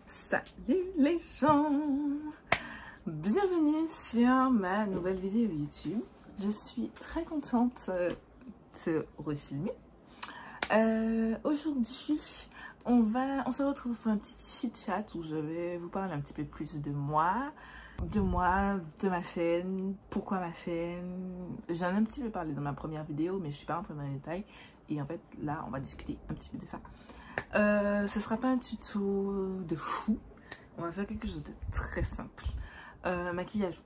Salut les gens, bienvenue sur ma nouvelle vidéo YouTube. Je suis très contente de se refilmer. Aujourd'hui, on se retrouve pour un petit chit-chat où je vais vous parler un petit peu plus de moi, de ma chaîne, pourquoi ma chaîne. J'en ai un petit peu parlé dans ma première vidéo, mais je suis pas rentrée dans les détails. Et en fait, là, on va discuter un petit peu de ça. Ce sera pas un tuto de fou. On va faire quelque chose de très simple. Maquillage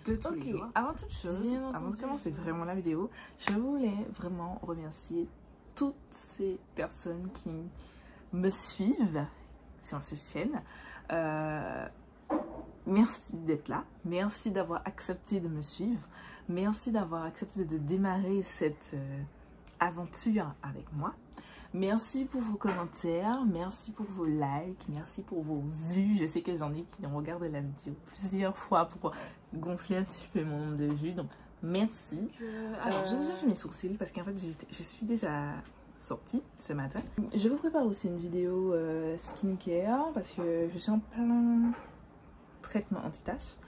de tous les jours. Avant toute chose, avant de commencer vraiment la vidéo, je voulais vraiment remercier toutes ces personnes qui me suivent sur cette chaîne. Merci d'être là. Merci d'avoir accepté de me suivre. Merci d'avoir accepté de démarrer cette aventure avec moi. Merci pour vos commentaires, merci pour vos likes, merci pour vos vues. Je sais que j'en ai qui ont regardé la vidéo plusieurs fois pour gonfler un petit peu mon nombre de vues, donc merci. Alors, j'ai déjà fait mes sourcils parce qu'en fait, je suis déjà sortie ce matin. Je vous prépare aussi une vidéo skincare parce que je suis en plein traitement anti-tache.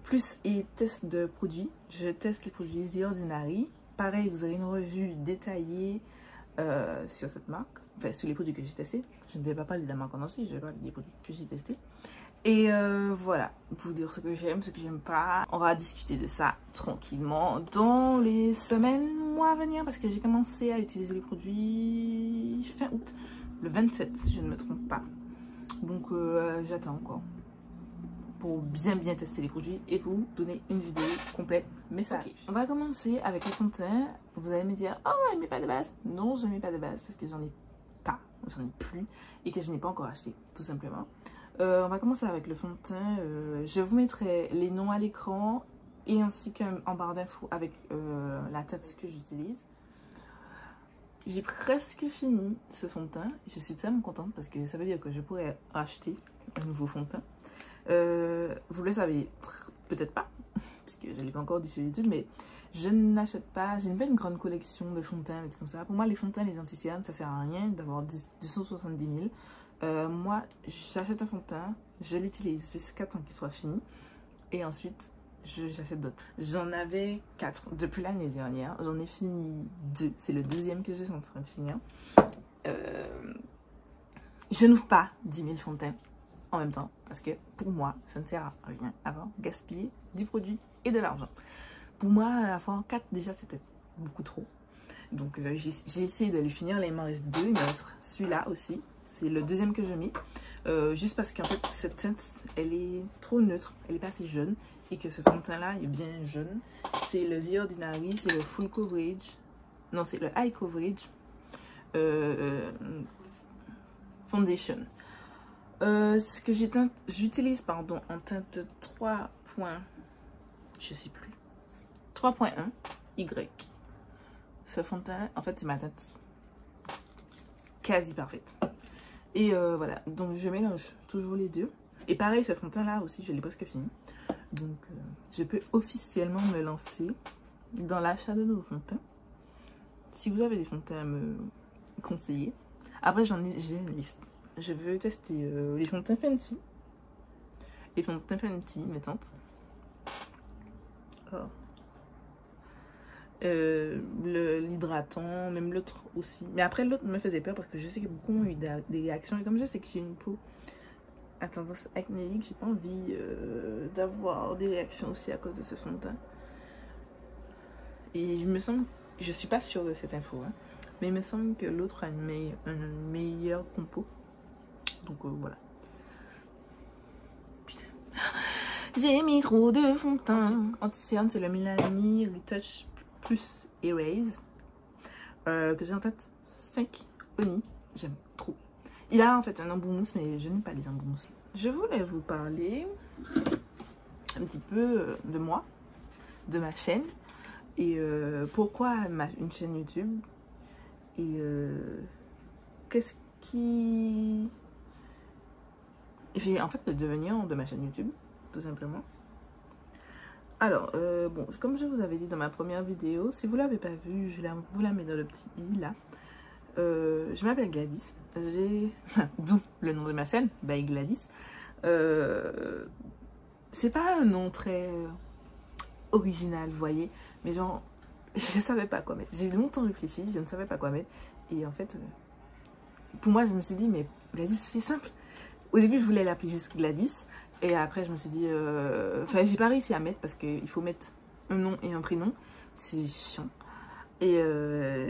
Plus et test de produits. Je teste les produits The Ordinary. Pareil, vous aurez une revue détaillée sur cette marque, enfin sur les produits que j'ai testés. Je ne vais pas parler de la marque en entier, je vais parler des produits que j'ai testés. Et voilà, vous dire ce que j'aime, ce que j'aime pas. On va discuter de ça tranquillement dans les semaines, mois à venir, parce que j'ai commencé à utiliser les produits fin août, le 27 si je ne me trompe pas. Donc j'attends encore pour bien tester les produits et vous donner une vidéo complète, mais ça arrive. On va commencer avec le fond de teint. Vous allez me dire, oh elle met pas de base. Non, je mets pas de base parce que j'en ai plus et que je n'ai pas encore acheté, tout simplement. On va commencer avec le fond de teint. Je vous mettrai les noms à l'écran et ainsi qu'en barre d'infos avec la teinte que j'utilise. J'ai presque fini ce fond de teint. Je suis tellement contente parce que ça veut dire que je pourrais acheter un nouveau fond de teint. Vous le savez peut-être pas, puisque je ne l'ai pas encore dit sur YouTube, mais je n'achète pas, je n'ai pas une grande collection de fonds de teint et tout comme ça. Pour moi, les fonds de teint, les anti-cyanes, ça sert à rien d'avoir 270 000. Moi, j'achète un fond de teint, je l'utilise jusqu'à temps qu'il soit fini, et ensuite, j'achète d'autres. J'en avais 4 depuis l'année dernière, j'en ai fini 2, c'est le deuxième que je suis en train de finir. Je n'ouvre pas 10 000 fonds de teint en même temps, parce que pour moi, ça ne sert à rien avant gaspiller du produit et de l'argent. Pour moi, à la fois 4, déjà, c'est peut-être beaucoup trop. Donc, j'ai essayé de les finir. Là, il m'en reste 2. Il me reste celui-là aussi. C'est le deuxième que je mets. Juste parce qu'en fait, cette teinte, elle est trop neutre. Elle n'est pas assez jaune. Et que ce fond de teint-là est bien jaune. C'est le The Ordinary. C'est le Full Coverage. Non, c'est le High Coverage Foundation. Ce que j'utilise en teinte 3. Je sais plus. 3.1 Y. Ce fond de teint, en fait, c'est ma teinte quasi parfaite. Et voilà, donc je mélange toujours les deux. Et pareil, ce fond de teint là aussi, je l'ai presque fini. Donc je peux officiellement me lancer dans l'achat de nouveaux fonds de teint. Si vous avez des fonds de teint à me conseiller. Après, j'ai une liste. Je veux tester les fonds de teint Fenty. Les fonds de teint Fenty, mes tantes. Oh. L'hydratant, même l'autre aussi. Mais après, l'autre me faisait peur parce que je sais que beaucoup ont eu des réactions. Et comme je sais que j'ai une peau à tendance acnéique, j'ai pas envie d'avoir des réactions aussi à cause de ce fond de teint. Et je suis pas sûre de cette info, hein, mais il me semble que l'autre a une meilleure compo. Donc voilà. Putain. J'ai mis trop de fond de teint. Anti-cerne, c'est le Milani Retouch Plus Erase. Que j'ai en tête 5 Oni. J'aime trop. Il a en fait un embout mousse, mais je n'aime pas les embouts mousse. Je voulais vous parler un petit peu de moi, de ma chaîne. Et pourquoi une chaîne YouTube. Et qu'est-ce qui fait en fait le devenir de ma chaîne YouTube, tout simplement. Alors, bon, comme je vous avais dit dans ma première vidéo, si vous ne l'avez pas vue, vous la mets dans le petit i là. Je m'appelle Gladys, j'ai... D'où le nom de ma chaîne, by Gladys. C'est pas un nom très original, vous voyez. Mais genre, je savais pas quoi mettre. J'ai longtemps réfléchi, je ne savais pas quoi mettre. Et en fait, pour moi, je me suis dit, mais Gladys, c'est simple. Au début, je voulais l'appeler juste Gladys. Et après, je me suis dit... Enfin, j'ai pas réussi à mettre parce qu'il faut mettre un nom et un prénom. C'est chiant. Et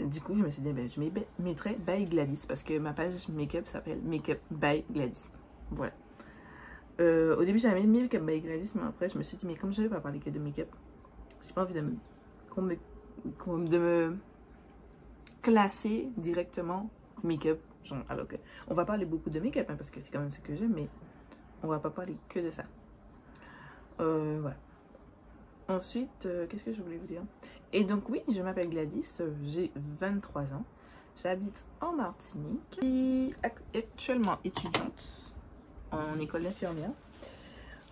du coup, je me suis dit, ben, je mettrai by Gladys parce que ma page make-up s'appelle Make-up by Gladys. Voilà. Au début, j'avais mis Make-up by Gladys, mais après, je me suis dit, mais comme je ne vais pas parler que de make-up, j'ai pas envie de me classer directement make-up. Alors que on va parler beaucoup de make-up hein, parce que c'est quand même ce que j'aime, mais on va pas parler que de ça. Voilà. Ensuite, qu'est-ce que je voulais vous dire? Et donc oui, je m'appelle Gladys, j'ai 23 ans, j'habite en Martinique et actuellement étudiante en école d'infirmière.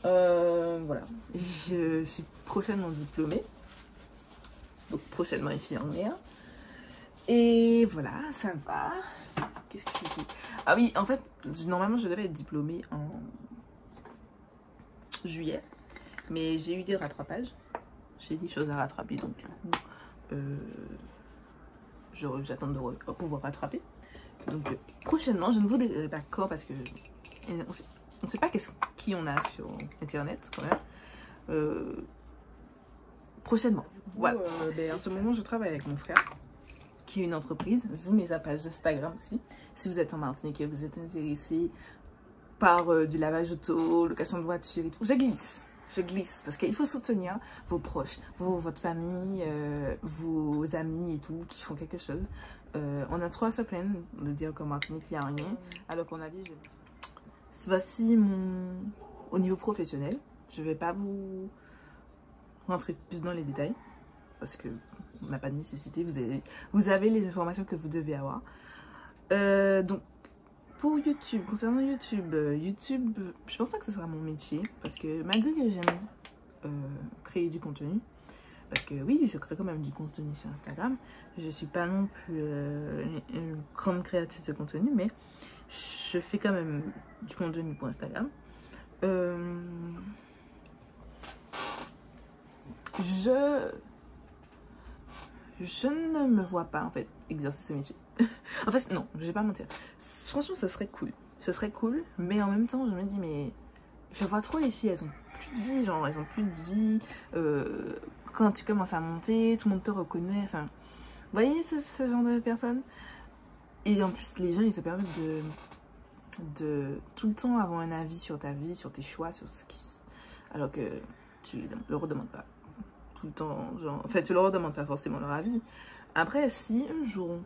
Voilà, je suis prochainement diplômée, donc prochainement infirmière. Et voilà, ça va. Qu'est-ce que je dis? Ah oui, en fait, normalement je devais être diplômée en juillet, mais j'ai eu des rattrapages. J'ai des choses à rattraper, donc du coup, j'attends de pouvoir rattraper. Donc prochainement, je ne vous dirai pas quand parce que on ne sait pas qui on a sur internet quand même. Prochainement. Voilà. En ce moment, je travaille avec mon frère qui est une entreprise. Je vous mets sa page Instagram aussi. Si vous êtes en Martinique et vous êtes intéressé par du lavage auto, location de voiture et tout, je glisse parce qu'il faut soutenir vos proches, votre famille, vos amis et tout qui font quelque chose. On a trop à se plaindre de dire qu'en Martinique il n'y a rien, alors qu'on a dit voici au niveau professionnel. Je vais pas vous rentrer plus dans les détails parce que on n'a pas de nécessité. Vous avez les informations que vous devez avoir. Donc pour YouTube, concernant YouTube, je pense pas que ce sera mon métier parce que malgré que j'aime créer du contenu, parce que oui, je crée quand même du contenu sur Instagram, je suis pas non plus une grande créatrice de contenu, mais je fais quand même du contenu pour Instagram. Je ne me vois pas en fait exercer ce métier. En fait, non, je vais pas mentir. Franchement, ce serait cool. Ce serait cool, mais en même temps, je me dis, mais je vois trop les filles, elles ont plus de vie, genre, elles ont plus de vie. Quand tu commences à monter, tout le monde te reconnaît. Enfin, vous voyez ce genre de personnes? Et en plus, les gens, ils se permettent de tout le temps avoir un avis sur ta vie, sur tes choix, sur ce qui... Alors que tu leur redemandes pas tout le temps, genre... En fait, tu leur redemandes pas forcément leur avis. Après, si un jour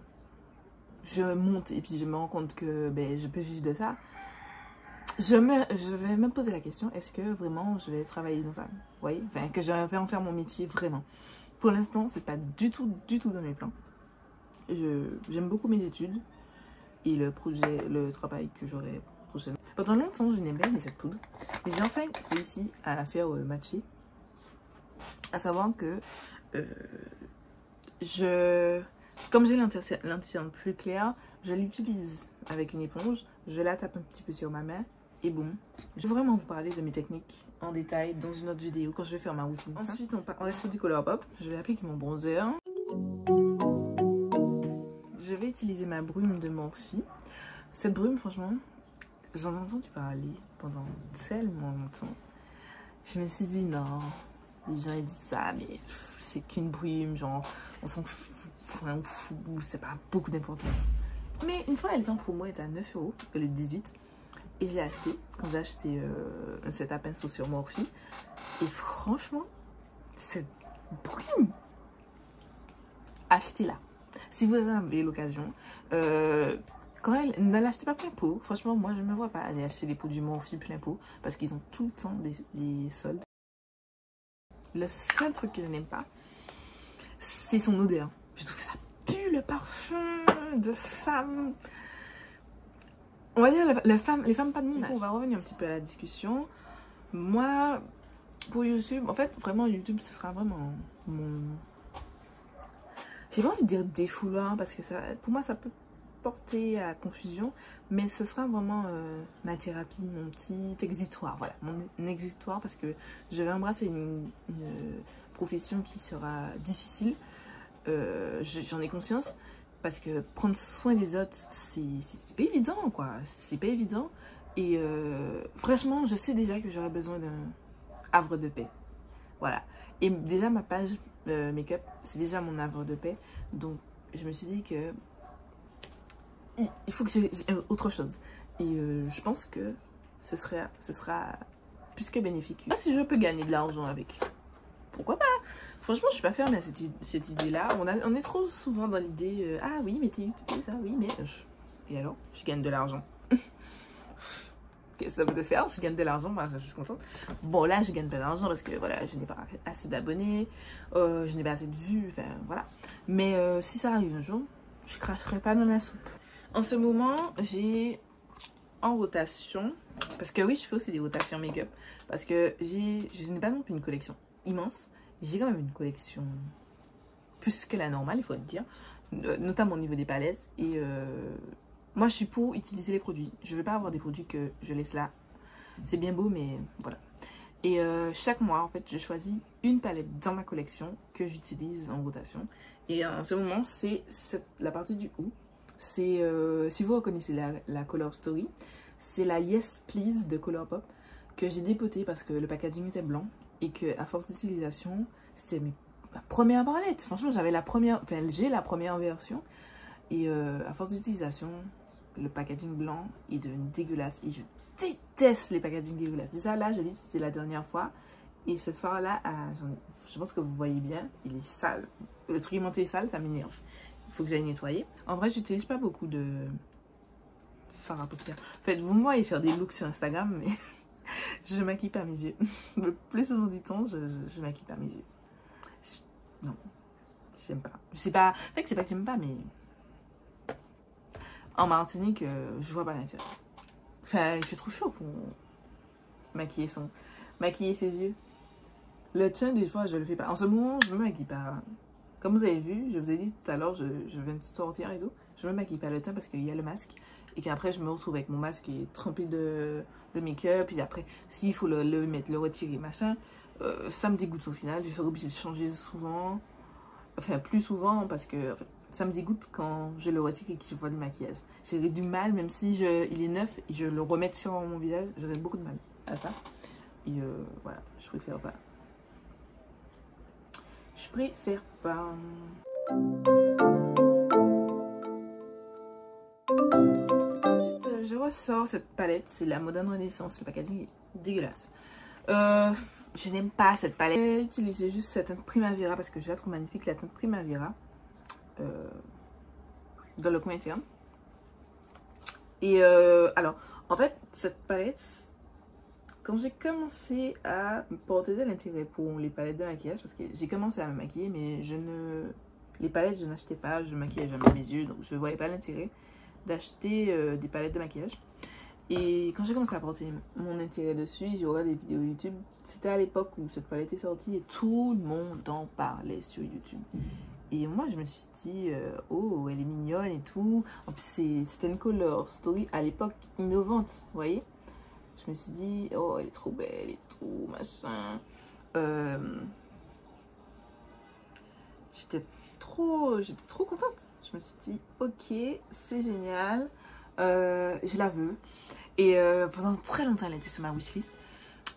je monte et puis je me rends compte que ben, je peux vivre de ça, je vais me poser la question, est-ce que vraiment je vais travailler dans ça? Vous voyez, enfin, que je vais en faire mon métier vraiment. Pour l'instant, c'est pas du tout dans mes plans. J'aime beaucoup mes études et le travail que j'aurai prochainement. Pendant longtemps, je n'aimais pas cette poudre, mais j'ai enfin réussi à la faire matcher. À savoir que comme j'ai l'antenne plus claire, je l'utilise avec une éponge, je la tape un petit peu sur ma main et boum. Je vais vraiment vous parler de mes techniques en détail dans une autre vidéo quand je vais faire ma routine. Ensuite, on reste sur du Colourpop. Je vais appliquer mon bronzer. Je vais utiliser ma brume de Morphe. Cette brume, franchement, j'en ai entendu parler pendant tellement longtemps. Je me suis dit non, les gens ils disent ça, mais c'est qu'une brume, genre on s'en fout, c'est pas beaucoup d'importance. Mais une fois elle était en promo, elle était à 9 € le 18 et je l'ai acheté quand j'ai acheté un set à pinceau sur Morphe. Et franchement, cette brume, achetez-la si vous avez l'occasion. Quand ne l'achetez pas plein pot. Franchement, moi, je ne me vois pas aller acheter des produits Morphe plein pot parce qu'ils ont tout le temps des soldes. Le seul truc que je n'aime pas, c'est son odeur. Je trouve que ça pue le parfum de femme. On va dire les femmes pas de mon âge. On va revenir un petit peu à la discussion. Moi, pour YouTube, en fait, vraiment, YouTube, ce sera vraiment mon... J'ai pas envie de dire défouloir parce que ça, pour moi, ça peut porter à confusion, mais ce sera vraiment ma thérapie, mon petit exutoire, voilà, mon exutoire, parce que je vais embrasser une profession qui sera difficile, j'en ai conscience, parce que prendre soin des autres, c'est pas évident, quoi, c'est pas évident, et franchement, je sais déjà que j'aurai besoin d'un havre de paix, voilà, et déjà ma page make-up, c'est déjà mon havre de paix, donc je me suis dit que il faut que j'ai autre chose. Et je pense que ce sera plus que bénéfique. Si je peux gagner de l'argent avec, pourquoi pas? Franchement, je suis pas fermée à cette idée-là. On est trop souvent dans l'idée, ah oui, mais t'es YouTubeuse, ça, oui, mais... Et alors, je gagne de l'argent. Qu'est-ce que ça vous fait faire? Je gagne de l'argent, moi, je suis contente. Bon, là, je gagne pas d'argent parce que, voilà, je n'ai pas assez d'abonnés, je n'ai pas assez de vues, enfin, voilà. Mais si ça arrive un jour, je cracherai pas dans la soupe. En ce moment, j'ai en rotation, parce que oui, je fais aussi des rotations make-up, parce que je n'ai pas non plus une collection immense, j'ai quand même une collection plus que la normale, il faut le dire, notamment au niveau des palettes, et moi je suis pour utiliser les produits, je ne veux pas avoir des produits que je laisse là, c'est bien beau, mais voilà. Et chaque mois, en fait, je choisis une palette dans ma collection que j'utilise en rotation, et en ce moment, c'est la partie du haut. C'est, si vous reconnaissez la Color Story, c'est la Yes Please de Colourpop que j'ai dépotée parce que le packaging était blanc et que à force d'utilisation, c'était ma première palette. Franchement, j'ai la première version et à force d'utilisation, le packaging blanc est devenu dégueulasse et je déteste les packaging dégueulasses. Déjà là, je dis que c'était la dernière fois et ce fard là, je pense que vous voyez bien, il est sale. Le truc aimanté est sale, ça m'énerve. Il faut que j'aille nettoyer. En vrai, j'utilise pas beaucoup de fard à paupières. En fait, vous me voyez faire des looks sur Instagram, mais je maquille pas mes yeux. Le plus souvent du temps, je maquille pas mes yeux. Non, j'aime pas. Je sais pas. En fait, c'est pas que j'aime pas, mais en Martinique, je vois pas l'intérêt. Enfin, il fait trop chaud pour maquiller ses yeux. Le teint, des fois, je le fais pas. En ce moment, je me maquille pas. Comme vous avez vu, je vous ai dit tout à l'heure, je viens de sortir et tout. Je me maquille pas le teint parce qu'il y a le masque. Et qu'après, je me retrouve avec mon masque qui est trempé de make-up. Puis après, s'il faut le mettre, le retirer, machin, ça me dégoûte au final. Je serai obligée de changer souvent. Enfin, plus souvent parce que en fait, ça me dégoûte quand je le retire et que je vois du maquillage. J'aurais du mal, même si il est neuf et je le remets sur mon visage, j'aurais beaucoup de mal à ça. Et voilà, je préfère pas. Je préfère pas. Ensuite, je ressors cette palette. C'est la Modern Renaissance. Le packaging est dégueulasse. Je n'aime pas cette palette. J'ai utilisé juste cette teinte Primavera parce que je la trouve magnifique. La teinte Primavera. Dans le coin interne. Et alors, en fait, cette palette... Quand j'ai commencé à porter de l'intérêt pour les palettes de maquillage, parce que j'ai commencé à me maquiller, mais les palettes, je n'achetais pas, je maquillais jamais mes yeux, donc je ne voyais pas l'intérêt d'acheter des palettes de maquillage. Et quand j'ai commencé à porter mon intérêt dessus, j'ai regardé des vidéos YouTube. C'était à l'époque où cette palette est sortie et tout le monde en parlait sur YouTube. Et moi, je me suis dit, oh, elle est mignonne et tout. En plus, c'était une Color Story à l'époque innovante, vous voyez. Je me suis dit, oh, elle est trop belle et tout, machin. J'étais trop contente. Je me suis dit, ok, c'est génial. Je la veux. Et pendant très longtemps, elle était sur ma wishlist.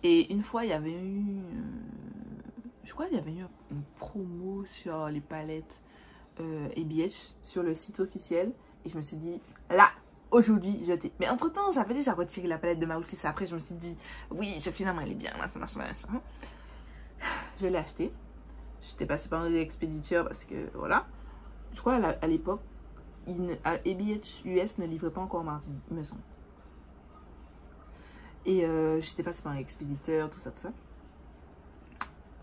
Et une fois, il y avait eu... je crois qu'il y avait eu une promo sur les palettes ABH sur le site officiel. Et je me suis dit, là, aujourd'hui, mais entre temps, j'avais déjà retiré la palette de ma wishlist. Après, je me suis dit, oui, finalement, elle est bien. Machin. Je l'ai achetée. J'étais passée par un expéditeur parce que, voilà. Je crois à l'époque, ABH US ne livrait pas encore en Martinique, il me semble. Et j'étais passée par un expéditeur, tout ça.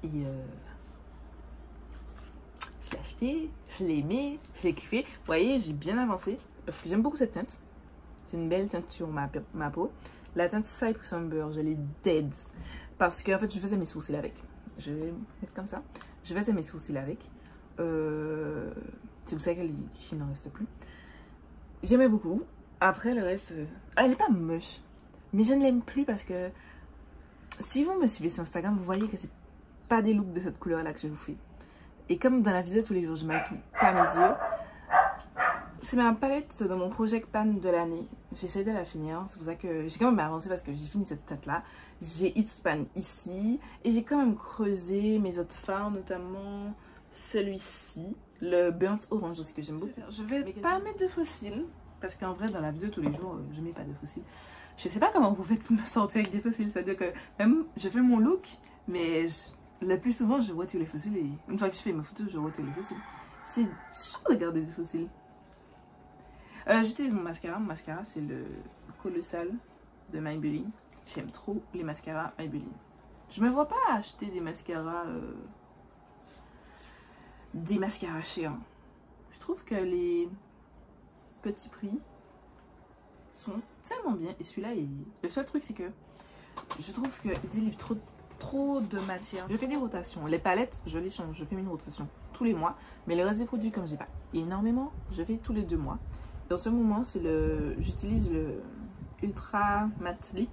Et je l'ai acheté, je l'ai aimé, je l'ai kiffé. Vous voyez, j'ai bien avancé parce que j'aime beaucoup cette teinte. C'est une belle teinte sur ma peau. La teinte Cypress Amber, je l'ai dead. Parce que en fait, je faisais mes sourcils avec. Je vais mettre comme ça. Je faisais mes sourcils avec. C'est pour ça qu'il n'en reste plus. j'aimais beaucoup. Après le reste, elle n'est pas moche. Mais je ne l'aime plus parce que si vous me suivez sur Instagram, vous voyez que c'est pas des looks de cette couleur là que je vous fais. Et comme dans la vidéo tous les jours, je maquille pas mes yeux. C'est ma palette dans mon Project Pan de l'année. J'essaie de la finir. C'est pour ça que j'ai quand même avancé parce que j'ai fini cette tête là. J'ai It's Pan ici. Et j'ai quand même creusé mes autres fards, notamment celui-ci. Le Burnt Orange aussi que j'aime beaucoup. Je vais pas mettre de fossiles. Parce qu'en vrai, dans la vidéo tous les jours, je mets pas de fossiles. Je sais pas comment vous faites pour me sortir avec des fossiles. C'est-à-dire que même je fais mon look, mais le plus souvent, je retire les fossiles. Et une fois que je fais mes photos, je retire les fossiles. C'est chaud de garder des fossiles. J'utilise mon mascara. Mon mascara, c'est le Colossal de Maybelline. J'aime trop les mascaras Maybelline. Je me vois pas acheter des mascaras géants. Je trouve que les petits prix sont tellement bien. Et celui-là, le seul truc, c'est que je trouve qu'il délivre trop de matière. Je fais des rotations. Les palettes, je les change. Je fais une rotation tous les mois. Mais le reste des produits, comme j'ai pas énormément, je fais tous les 2 mois. Et en ce moment, j'utilise le Ultra Matte Lip.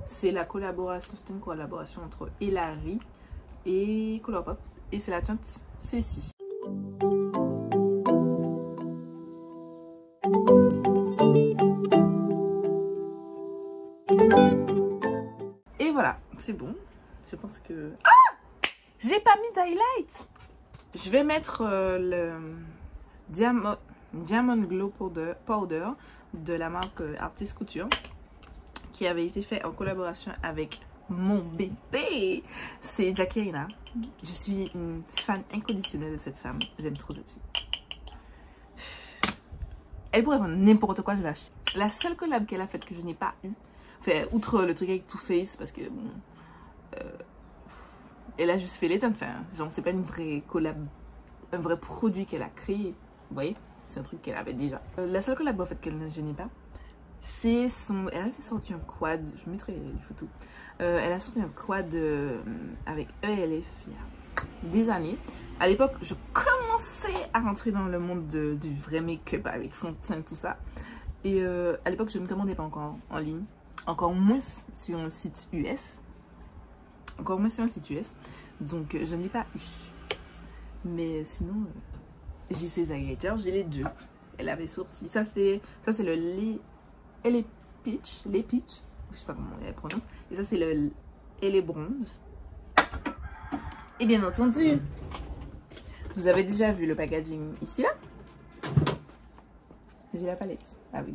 C'est la collaboration, c'est une collaboration entre Hilary et Colourpop. Et c'est la teinte C6. Et voilà, c'est bon. Je pense que... Ah! J'ai pas mis d'highlight. Je vais mettre le Diamond Glow Powder de la marque Artist Couture, qui avait été fait en collaboration avec mon bébé. C'est Jackie Aina. Je suis une fan inconditionnelle de cette femme. J'aime trop cette fille. Elle pourrait vendre n'importe quoi, je l'achète. La seule collab qu'elle a faite que je n'ai pas eu, enfin, outre le truc avec Too Faced, parce que bon, elle a juste fait les teintes. Enfin, genre, c'est pas une vraie collab, un vrai produit qu'elle a créé. Vous voyez, c'est un truc qu'elle avait déjà. La seule collab en fait que je n'ai pas, c'est son. Elle avait sorti un quad. Je vous mettrai les photos. Elle a sorti un quad avec ELF il y a des années. À l'époque, je commençais à rentrer dans le monde du vrai make-up avec fond de teint, tout ça. Et à l'époque, je ne commandais pas encore en ligne. Encore moins sur un site US. Encore moins sur un site US. Donc, je n'ai pas eu. Mais sinon, j'ai ses agrégateurs. J'ai les deux. Elle avait sorti. Ça, c'est le lait peach. Lait peach. Je sais pas comment on les prononce. Et ça, c'est le lait bronze. Et bien entendu, vous avez déjà vu le packaging ici, là. J'ai la palette. Ah oui,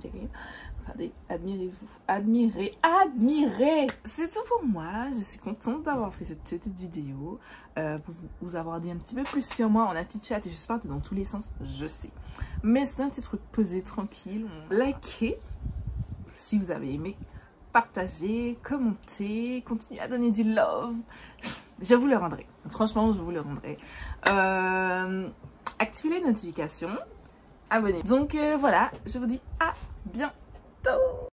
regardez, admirez-vous. Admirez. C'est tout pour moi. Je suis contente d'avoir fait cette petite vidéo. Pour vous avoir dit un petit peu plus sur moi. On a petit chat et je suis partie dans tous les sens, je sais. Mais c'est un petit truc posé, tranquille. Likez si vous avez aimé. Partagez, commentez, continuez à donner du love. Je vous le rendrai. Franchement, je vous le rendrai. Activez les notifications. Abonnez-vous. Donc voilà, je vous dis à bientôt.